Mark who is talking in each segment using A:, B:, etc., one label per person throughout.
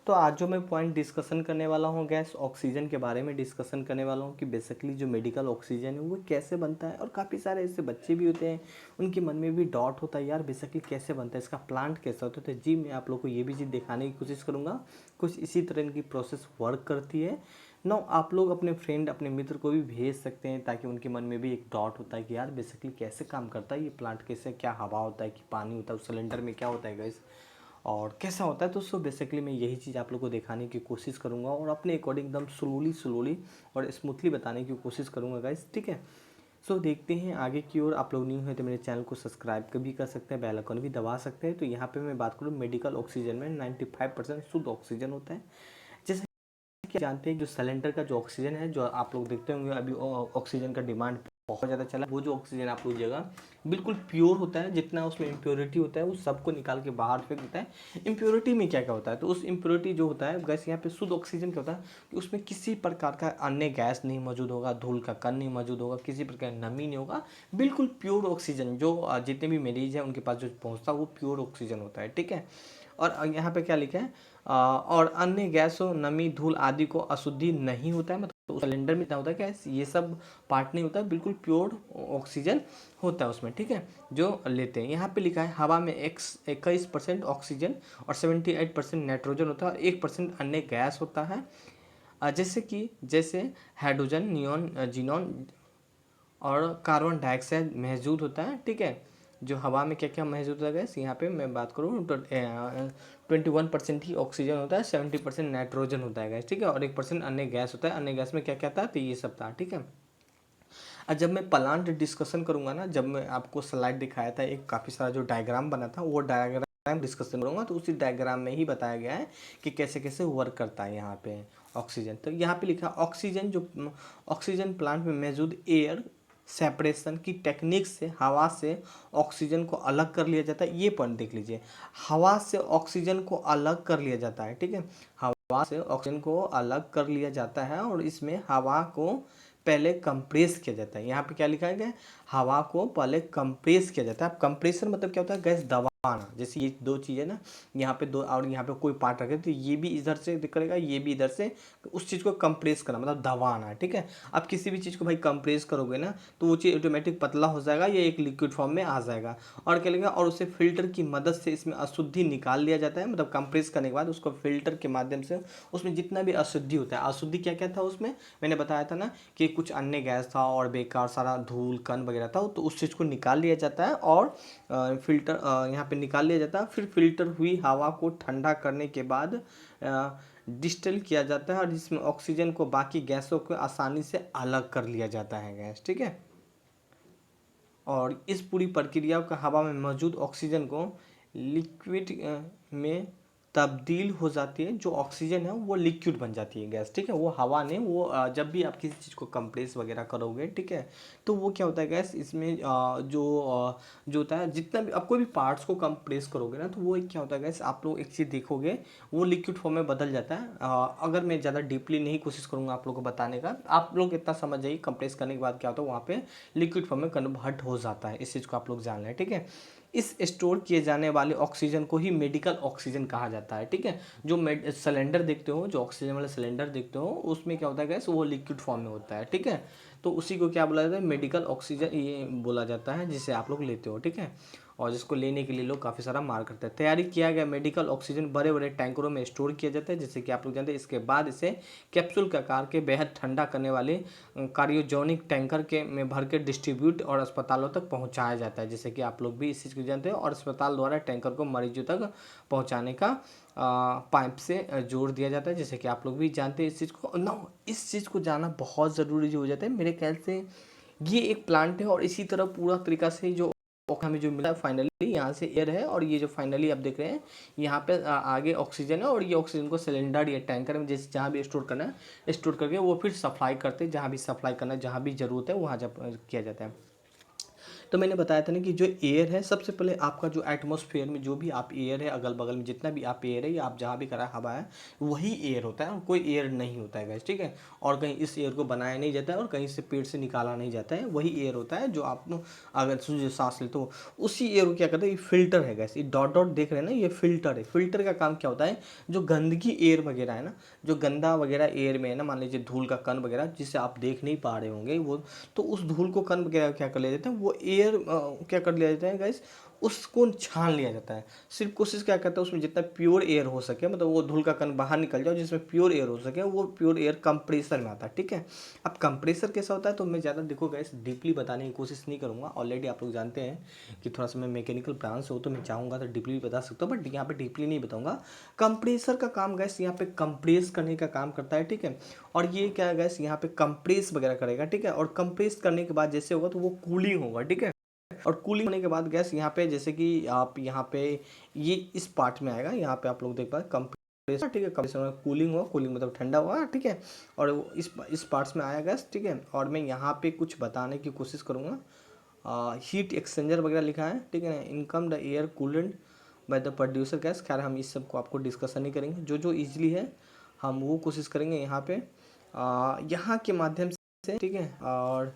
A: तो आज जो मैं पॉइंट डिस्कशन करने वाला हूँ गैस, ऑक्सीजन के बारे में डिस्कशन करने वाला हूँ कि बेसिकली जो मेडिकल ऑक्सीजन है वो कैसे बनता है। और काफ़ी सारे ऐसे बच्चे भी होते हैं, उनके मन में भी डाउट होता है यार बेसिकली कैसे बनता है, इसका प्लांट कैसा होता है। तो जी मैं आप लोग को ये भी चीज़ दिखाने की कोशिश करूँगा, कुछ इसी तरह की प्रोसेस वर्क करती है। नो आप लोग अपने फ्रेंड अपने मित्र को भी भेज सकते हैं ताकि उनके मन में भी एक डाउट होता है कि यार बेसिकली कैसे काम करता है ये प्लांट, कैसे, क्या हवा होता है कि पानी होता है, उस सिलेंडर में क्या होता है गैस और कैसा होता है। तो सो बेसिकली मैं यही चीज़ आप लोग को दिखाने की कोशिश करूँगा और अपने अकॉर्डिंग एकदम स्लोली और स्मूथली बताने की कोशिश करूँगा गाइस, ठीक है। सो देखते हैं आगे की ओर। आप लोग न्यू हैं तो मेरे चैनल को सब्सक्राइब भी कर सकते हैं, बेल आइकन भी दबा सकते हैं। तो यहाँ पे मैं बात करूँ मेडिकल ऑक्सीजन में 95% शुद्ध ऑक्सीजन होता है। जैसे कि जानते हैं जो सिलेंडर का जो ऑक्सीजन है, जो आप लोग देखते होंगे अभी ऑक्सीजन का डिमांड बहुत ज़्यादा चला, वो जो ऑक्सीजन आप लोग जगह बिल्कुल प्योर होता है। जितना उसमें इम्प्योरिटी होता है वो सबको निकाल के बाहर फेंक देता है। इम्प्योरिटी में क्या क्या होता है, तो उस इम्प्योरिटी जो होता है गैस, यहाँ पे शुद्ध ऑक्सीजन क्या होता है कि उसमें किसी प्रकार का अन्य गैस नहीं मौजूद होगा, धूल का कण नहीं मौजूद होगा, किसी प्रकार नमी नहीं होगा, बिल्कुल प्योर ऑक्सीजन जो जितने भी मरीज हैं उनके पास जो पहुँचता है वो प्योर ऑक्सीजन होता है, ठीक है। और यहाँ पे क्या लिखा है, और अन्य गैसों, नमी, धूल आदि को अशुद्धि नहीं होता है। मतलब सिलेंडर में क्या होता है, गैस ये सब पार्ट नहीं होता है, बिल्कुल प्योर ऑक्सीजन होता है उसमें, ठीक है, जो लेते हैं। यहाँ पे लिखा है हवा में 21% ऑक्सीजन और 78% नाइट्रोजन होता है और 1% अन्य गैस होता है, जैसे हाइड्रोजन, नियॉन, जीनॉन और कार्बन डाइऑक्साइड मौजूद होता है, ठीक है। जो हवा में क्या क्या मौजूद होता है गैस, यहाँ पे मैं बात करूँ तो 21% ही ऑक्सीजन होता है, 70% नाइट्रोजन होता है गैस, ठीक है, और 1% अन्य गैस होता है। अन्य गैस में क्या क्या था, तो ये सब था, ठीक है। और जब मैं प्लांट डिस्कशन करूँगा ना, जब मैं आपको स्लाइड दिखाया था एक काफ़ी सारा जो डायग्राम बना था, वो डायग्राम डिस्कशन करूँगा तो उसी डायग्राम में ही बताया गया है कि कैसे कैसे वर्क करता है यहाँ पे ऑक्सीजन। तो यहाँ पे लिखा ऑक्सीजन, जो ऑक्सीजन प्लांट में मौजूद एयर सेपरेशन की टेक्निक से हवा से ऑक्सीजन को अलग कर लिया जाता है। ये पॉइंट देख लीजिए, हवा से ऑक्सीजन को अलग कर लिया जाता है, ठीक है, हवा से ऑक्सीजन को अलग कर लिया जाता है और इसमें हवा को पहले कंप्रेस किया जाता है। यहाँ पे क्या लिखा है, हवा को पहले कंप्रेस किया जाता है। अब कंप्रेसर मतलब क्या होता है गैस, दबाना। जैसे ये दो चीज़ें ना, यहाँ पे दो और यहाँ पे कोई पार्ट रखे तो ये भी इधर से करेगा, ये भी इधर से, तो उस चीज़ को कंप्रेस करना मतलब दबाना, ठीक है। अब किसी भी चीज़ को भाई कंप्रेस करोगे ना तो वो चीज़ ऑटोमेटिक पतला हो जाएगा, ये एक लिक्विड फॉर्म में आ जाएगा। और क्या लगेगा, और उसे फिल्टर की मदद से इसमें अशुद्धि निकाल लिया जाता है। मतलब कंप्रेस करने के बाद उसको फिल्टर के माध्यम से उसमें जितना भी अशुद्धि होता है, अशुद्धि क्या क्या था उसमें मैंने बताया था ना कि कुछ अन्य गैस था और बेकार सारा धूल कण वगैरह था, तो उस चीज़ को निकाल लिया जाता है और फिल्टर यहाँ पे निकाल लिया जाता है। फिर फिल्टर हुई हवा को ठंडा करने के बाद डिस्टिल किया जाता है और जिसमें ऑक्सीजन को बाकी गैसों को आसानी से अलग कर लिया जाता है गैस, ठीक है। और इस पूरी प्रक्रिया का हवा में मौजूद ऑक्सीजन को लिक्विड में तब्दील हो जाती है। जो ऑक्सीजन है वो लिक्विड बन जाती है गैस, ठीक है। वो हवा ने वो जब भी आप किसी चीज़ को कंप्रेस वगैरह करोगे, ठीक है, तो वो क्या होता है गैस, इसमें जो होता है जितना भी आप कोई भी पार्ट्स को कंप्रेस करोगे ना तो वो क्या होता है गैस, आप लोग एक चीज़ देखोगे वो लिक्विड फॉर्म में बदल जाता है। अगर मैं ज़्यादा डीपली नहीं कोशिश करूँगा आप लोग को बताने का, आप लोग इतना समझ जाइए कंप्रेस करने के बाद क्या होता है वहाँ पे लिक्विड फॉर्म में कन्वर्ट हो जाता है। इस चीज़ को आप लोग जान लें, ठीक है। इस स्टोर किए जाने वाले ऑक्सीजन को ही मेडिकल ऑक्सीजन कहा जाता है, ठीक है। जो सिलेंडर देखते हो, जो ऑक्सीजन वाला सिलेंडर देखते हो, उसमें क्या होता है गैस, वो लिक्विड फॉर्म में होता है, ठीक है। तो उसी को क्या बोला जाता है, मेडिकल ऑक्सीजन ये बोला जाता है, जिसे आप लोग लेते हो, ठीक है। और जिसको लेने के लिए लोग काफ़ी सारा मार करते हैं। तैयारी किया गया मेडिकल ऑक्सीजन बड़े बड़े टैंकरों में स्टोर किया जाता है, जैसे कि आप लोग जानते हैं। इसके बाद इसे कैप्सूल के आकार के बेहद ठंडा करने वाले कार्योजोनिक टैंकर के में भर के डिस्ट्रीब्यूट और अस्पतालों तक पहुंचाया जाता है, जैसे कि आप लोग भी इस चीज़ को जानते हो। और अस्पताल द्वारा टैंकर को मरीजों तक पहुंचाने का पाइप से जोड़ दिया जाता है, जैसे कि आप लोग भी जानते हैं इस चीज़ को ना। इस चीज़ को जानना बहुत ज़रूरी हो जाता है मेरे ख्याल से। ये एक प्लांट है और इसी तरह पूरा तरीका से जो हमें जो मिला फाइनली यहाँ से एयर है, और ये जो फाइनली आप देख रहे हैं यहाँ पे आगे ऑक्सीजन है, और ये ऑक्सीजन को सिलेंडर या टैंकर में जैसे जहाँ भी स्टोर करना है स्टोर करके वो फिर सप्लाई करते हैं, जहाँ भी सप्लाई करना है, जहाँ भी ज़रूरत है वहाँ जब किया जाता है। तो मैंने बताया था ना कि जो एयर है, सबसे पहले आपका जो एटमॉस्फेयर में जो भी आप एयर है, अगल बगल में जितना भी आप एयर है या आप जहाँ भी करा हवा है, वही एयर होता है और कोई एयर नहीं होता है गैस, ठीक है। और कहीं इस एयर को बनाया नहीं जाता है और कहीं से पेट से निकाला नहीं जाता है, वही एयर होता है जो आप अगर सांस लेते हो उसी एयर को क्या करते हैं, ये फिल्टर है गैस। ये डॉट डॉट देख रहे हैं ना, ये फिल्टर है। फिल्टर का काम क्या होता है, जो गंदगी एयर वगैरह है ना, जो गंदा वगैरह एयर में है ना, मान लीजिए धूल का कण वगैरह जिसे आप देख नहीं पा रहे होंगे वो, तो उस धूल को कण वगैरह क्या कर लिया जाता है, वो एयर क्या कर लिया जाता है गाइस, उसको छान लिया जाता है। सिर्फ कोशिश क्या करता है, उसमें जितना प्योर एयर हो सके, मतलब वो धूल का कण बाहर निकल जाए, जिसमें प्योर एयर हो सके, वो प्योर एयर कंप्रेसर में आता है, ठीक है। अब कंप्रेसर कैसा होता है, तो मैं ज़्यादा देखो गाइस डीपली बताने की कोशिश नहीं करूँगा। ऑलरेडी आप लोग जानते हैं कि थोड़ा सा मैं मैकेनिकल ब्रांच हो, तो मैं चाहूँगा तो डीपली भी बता सकता हूँ, बट यहाँ पे डीपली नहीं बताऊँगा। कंप्रेसर का काम गैस यहाँ पे कंप्रेस करने का काम करता है, ठीक है। और ये क्या है गैस, यहाँ पे कंप्रेस वगैरह करेगा, ठीक है। और कंप्रेस करने के बाद जैसे होगा तो वो कूलिंग होगा, ठीक है। और कूलिंग होने के बाद गैस यहाँ पे जैसे कि आप यहाँ पे ये इस पार्ट में आएगा, यहाँ पे आप लोग देख पाए कंप्रेसर, ठीक है। कंप्रेसर में कूलिंग हुआ, कूलिंग मतलब ठंडा हुआ, ठीक है। और वो इस पार्ट्स में आया गैस, ठीक है। और मैं यहाँ पे कुछ बताने की कोशिश करूँगा। हीट एक्सचेंजर वगैरह लिखा है, ठीक है ना। Income the air coolant by the producer gas. खैर हम इस सब को आपको डिस्कशन नहीं करेंगे, जो जो ईजिली है हम वो कोशिश करेंगे यहाँ पे यहाँ के माध्यम से, ठीक है। और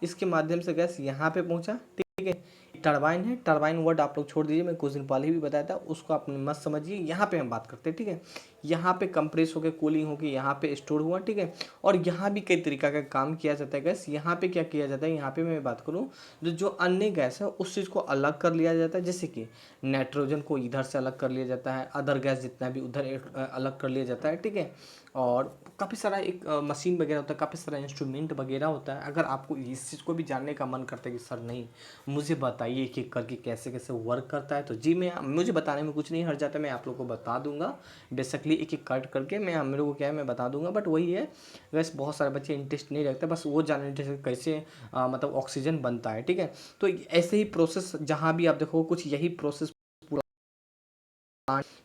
A: इसके माध्यम से गैस यहाँ पे पहुँचा, ठीक है। टरबाइन है, टरबाइन वर्ड आप लोग छोड़ दीजिए, मैं कुछ दिन पहले भी बताया था, उसको आप मत समझिए। यहाँ पे हम बात करते हैं, ठीक है। यहाँ पे कंप्रेस होकर कूलिंग होकर यहाँ पे स्टोर हुआ, ठीक है। और यहाँ भी कई तरीका का काम किया जाता है गैस। यहाँ पे क्या किया जाता है, यहाँ पे मैं बात करूँ जो अन्य गैस है उस चीज़ को अलग कर लिया जाता है। जैसे कि नाइट्रोजन को इधर से अलग कर लिया जाता है, अदर गैस जितना भी उधर अलग कर लिया जाता है, ठीक है। और काफ़ी सारा एक मशीन वगैरह होता है, काफ़ी सारा इंस्ट्रूमेंट वगैरह होता है। अगर आपको इस चीज़ को भी जानने का मन करता है कि सर नहीं मुझे बताइए एक एक करके कैसे कैसे वर्क करता है, तो जी मैं मुझे बताने में कुछ नहीं हर्ज जाता, मैं आप लोग को बता दूंगा। बेसिकली एक एक कट करके मैं मेरे को क्या है मैं बता दूंगा। बट वही है वैसे बहुत सारे बच्चे इंटरेस्ट नहीं रखते, बस वो जानने जैसे कैसे मतलब ऑक्सीजन बनता है, ठीक है। तो ऐसे ही प्रोसेस जहाँ भी आप देखो कुछ यही प्रोसेस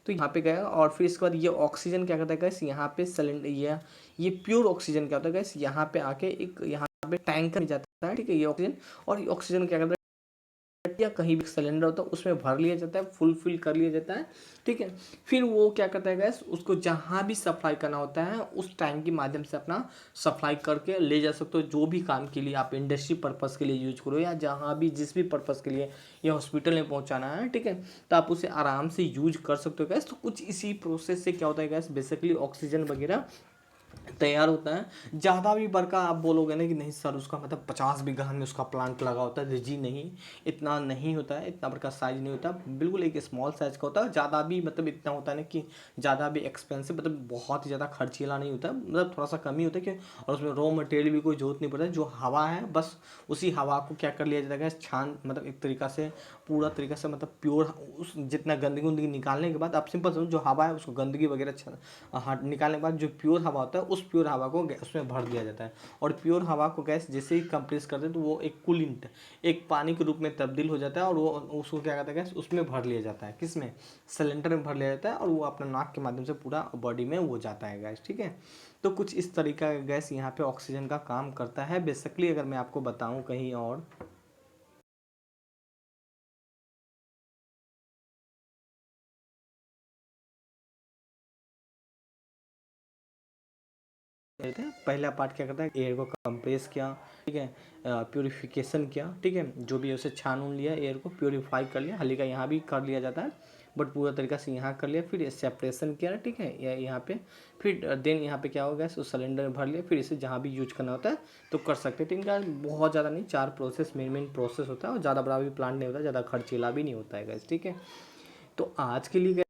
A: तो यहाँ पे गया। और फिर इसके बाद ये ऑक्सीजन क्या करता है गैस, यहाँ पे सिलेंडर ये प्योर ऑक्सीजन क्या होता है गैस, यहाँ पे आके एक यहाँ पे टैंकर में जाता है, ठीक है, ये ऑक्सीजन। और ये ऑक्सीजन क्या करता है या कहीं भी सिलेंडर होता है उसमें भर लिया जाता है, फुल फिल कर लिया जाता है, ठीक है। फिर वो क्या करता है गैस, उसको जहाँ भी सप्लाई करना होता है उस टैंक के माध्यम से अपना सप्लाई करके ले जा सकते हो। जो भी काम के लिए आप इंडस्ट्री पर्पज़ के लिए यूज करो या जहाँ भी जिस भी पर्पज़ के लिए या हॉस्पिटल में पहुँचाना है, ठीक है, तो आप उसे आराम से यूज कर सकते हो गैस। तो कुछ इसी प्रोसेस से क्या होता है गैस, बेसिकली ऑक्सीजन वगैरह तैयार होता है। ज़्यादा भी बड़का आप बोलोगे ना कि नहीं सर उसका मतलब 50 बीघा में उसका प्लांट लगा होता है, जी नहीं, इतना नहीं होता है, इतना बड़का साइज नहीं होता, बिल्कुल एक स्मॉल साइज का होता है। ज़्यादा भी मतलब इतना होता है ना कि ज़्यादा भी एक्सपेंसिव मतलब बहुत ही ज़्यादा खर्चीला नहीं होता, मतलब थोड़ा सा कम ही होता है कि। और उसमें रॉ मटेरियल भी कोई जरूरत नहीं पड़ता है, जो हवा है बस उसी हवा को क्या कर लिया जाता है छान, मतलब एक तरीका से पूरा तरीका से मतलब प्योर उस जितना गंदगी उंदगी निकालने के बाद आप सिंपल समझो जो हवा है उसको गंदगी वगैरह निकालने के बाद जो प्योर हवा होता है उस प्योर हवा को उसमें भर दिया जाता है। और प्योर हवा को गैस जैसे ही कंप्रेस करते हैं तो वो एक कूलिंट एक पानी के रूप में तब्दील हो जाता है और वो उसको क्या कहता है गैस उसमें भर लिया जाता है, किसमें, सिलेंडर में भर लिया जाता है और वो अपना नाक के माध्यम से पूरा बॉडी में वो जाता है गैस, ठीक है। तो कुछ इस तरीका का गैस यहाँ पे ऑक्सीजन का काम करता है। बेसिकली अगर मैं आपको बताऊँ कहीं और थे, पहला पार्ट क्या करता है एयर को कंप्रेस किया, ठीक है, प्योरीफिकेशन किया, ठीक है, जो भी है उसे छान उन लिया, एयर को प्योरीफाई कर लिया, हल्का यहाँ भी कर लिया जाता है बट पूरा तरीका से यहाँ कर लिया, फिर सेपरेशन किया, ठीक है, यहाँ पे फिर देन यहाँ पे क्या होगा उस सिलेंडर में भर लिया, फिर इसे जहाँ भी यूज करना होता है तो कर सकते हैं। तो इनका बहुत ज़्यादा नहीं 4 प्रोसेस मेन प्रोसेस होता है और ज़्यादा बड़ा भी प्लांट नहीं होता, ज़्यादा खर्चीला भी नहीं होता है गैस, ठीक है। तो आज के लिए